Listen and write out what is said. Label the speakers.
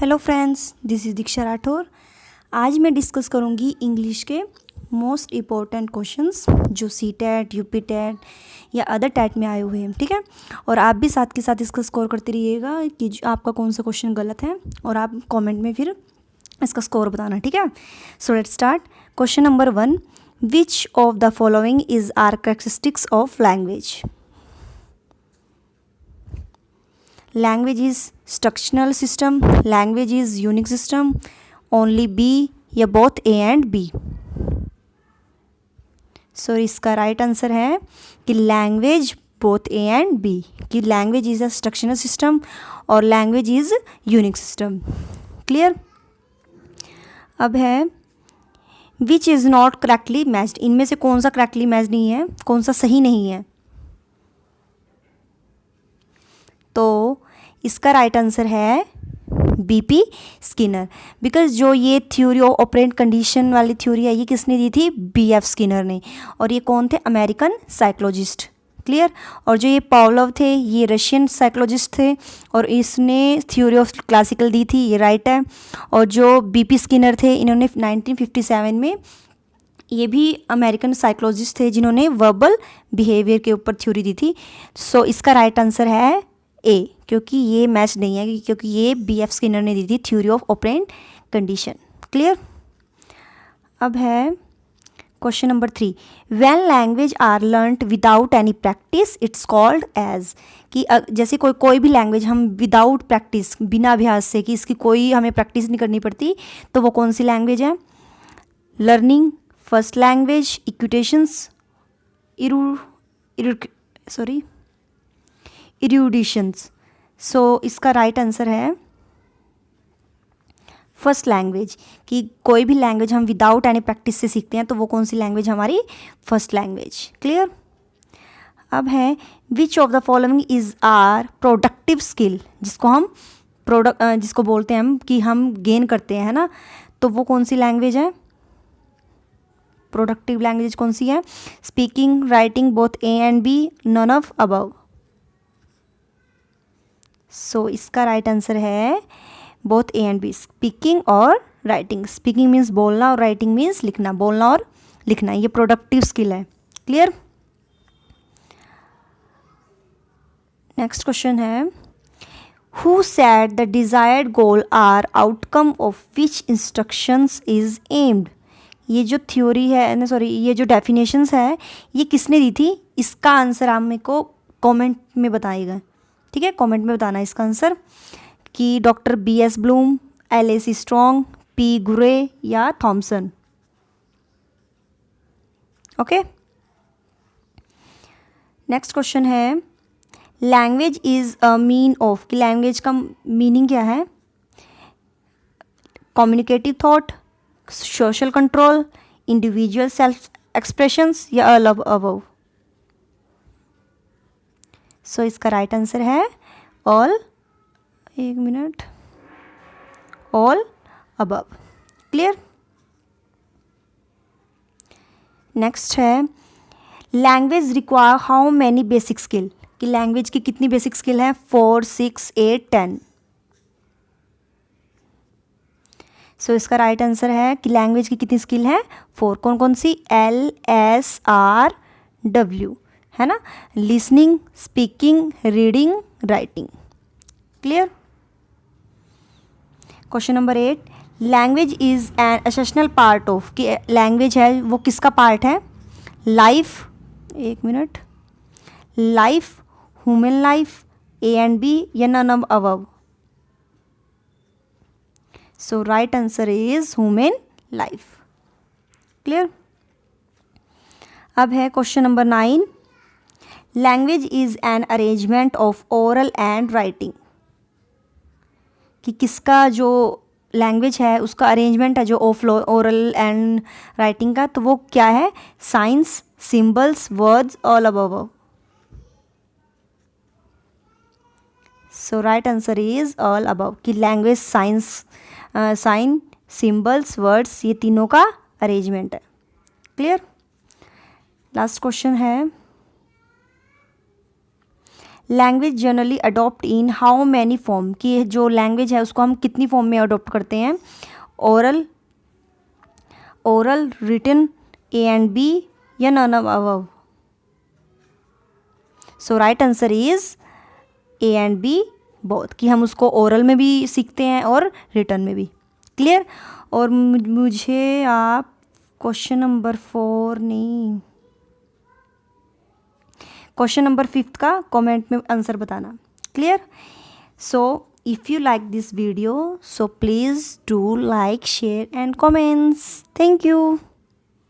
Speaker 1: Hello friends, this is दीक्षा राठौर। आज मैं discuss करूंगी इंग्लिश के मोस्ट इम्पोर्टेंट क्वेश्चंस जो सी टेट, यूपी टेट या अदर टेट में आए हुए हैं। ठीक है, और आप भी साथ के साथ इसका स्कोर करते रहिएगा कि आपका कौन सा क्वेश्चन गलत है, और आप कमेंट में फिर इसका स्कोर बताना। ठीक है, so let's start. Question number 1, which of the following is are characteristics of language? Language is structural system, language is unique system, only B या both A and B। So इसका right answer है कि language both A and B, कि language is a structural system और language is unique system. Clear. अब है which is not correctly matched. इनमें से कौन सा करेक्टली मैच नहीं है, कौन सा सही नहीं है? तो इसका राइट आंसर है बीपी स्किनर, बिकॉज जो ये थ्योरी ऑफ ऑपरेंट कंडीशन वाली थ्योरी है ये किसने दी थी? बीएफ स्किनर ने। और ये कौन थे? American psychologist. क्लियर। और जो ये पावलोव थे ये रशियन साइकोलॉजिस्ट थे, और इसने थ्योरी ऑफ क्लासिकल दी थी, ये राइट है। और जो बीपी स्किनर थे इन्होंने 1957 में, ये भी अमेरिकन साइकोलॉजिस्ट थे जिन्होंने वर्बल बिहेवियर के ऊपर थ्योरी दी थी। सो इसका राइट आंसर है ए, क्योंकि ये मैच नहीं है, क्योंकि ये बीएफ स्किनर ने दी थी theory of operant condition. Clear. अब है question number 3, when language are learned without any practice it's called as. कि जैसे कोई भी लैंग्वेज हम विदाउट प्रैक्टिस, बिना अभ्यास से, कि इसकी कोई हमें प्रैक्टिस नहीं करनी पड़ती, तो वो कौन सी लैंग्वेज है? Learning, first language, equitations, eruditions. So इसका राइट आंसर है फर्स्ट लैंग्वेज, कि कोई भी लैंग्वेज हम विदाउट एनी प्रैक्टिस से सीखते हैं तो वो कौन सी लैंग्वेज हमारी? First language. क्लियर। अब है which of the following is are productive skill, जिसको हम जिसको बोलते हैं हम कि हम गेन करते हैं, है ना, तो वो कौन सी लैंग्वेज है? प्रोडक्टिव लैंग्वेज कौन सी है? Speaking, writing, both A and B, none of above. So इसका राइट आंसर है both A and B, speaking और राइटिंग। स्पीकिंग मीन्स बोलना और राइटिंग मीन्स लिखना, बोलना और लिखना, ये प्रोडक्टिव स्किल है। क्लियर। नेक्स्ट क्वेश्चन है who said the desired goal or outcome of which instructions is aimed. ये जो थ्योरी है, ये जो डेफिनेशंस है ये किसने दी थी? इसका आंसर आप मेरे को कमेंट में बताइएगा। ठीक है, कमेंट में बताना इसका आंसर, कि doctor B S Bloom, L A C. Strong, P Gurrey या थॉमसन। ओके। नेक्स्ट क्वेश्चन है language is a mean of, कि लैंग्वेज का मीनिंग क्या है? Communicative thought, social control, individual self expressions या ऑल अबव। सो इसका राइट आंसर है ऑल, एक minute, all above. Clear. Next है language require how many basic skill, कि लैंग्वेज की कितनी बेसिक स्किल है? 4, 6, 8, 10। सो इसका राइट आंसर है कि लैंग्वेज की कितनी स्किल है? 4। कौन कौन सी? LSRW, है ना, listening, speaking, reading, writing. Clear. Question number 8, language is an essential part of, कि लैंग्वेज है वो किसका पार्ट है? लाइफ, एक minute, life, human life, A and B या none of above. So right answer is human life. Clear. अब है question number 9, language is an arrangement of oral and writing, कि किसका जो लैंग्वेज है उसका अरेंजमेंट है जो ऑफ ओरल एंड राइटिंग का, तो वो क्या है? Science, symbols, words, all above. So right answer is all above, कि language science, sign, symbols, words, ये तीनों का अरेंजमेंट है। क्लियर। लास्ट क्वेश्चन है language generally adopt in how many form, कि जो लैंग्वेज है उसको हम कितनी फॉर्म में अडोप्ट करते हैं, oral, written, A and B, या none of above. So right answer is A and B both, कि हम उसको ओरल में भी सीखते हैं और रिटन में भी। क्लियर। और मुझे आप क्वेश्चन नंबर 4 नहीं, क्वेश्चन नंबर 5 का कमेंट में आंसर बताना। Clear. So if you like this video, so please do like, share and comments. Thank you.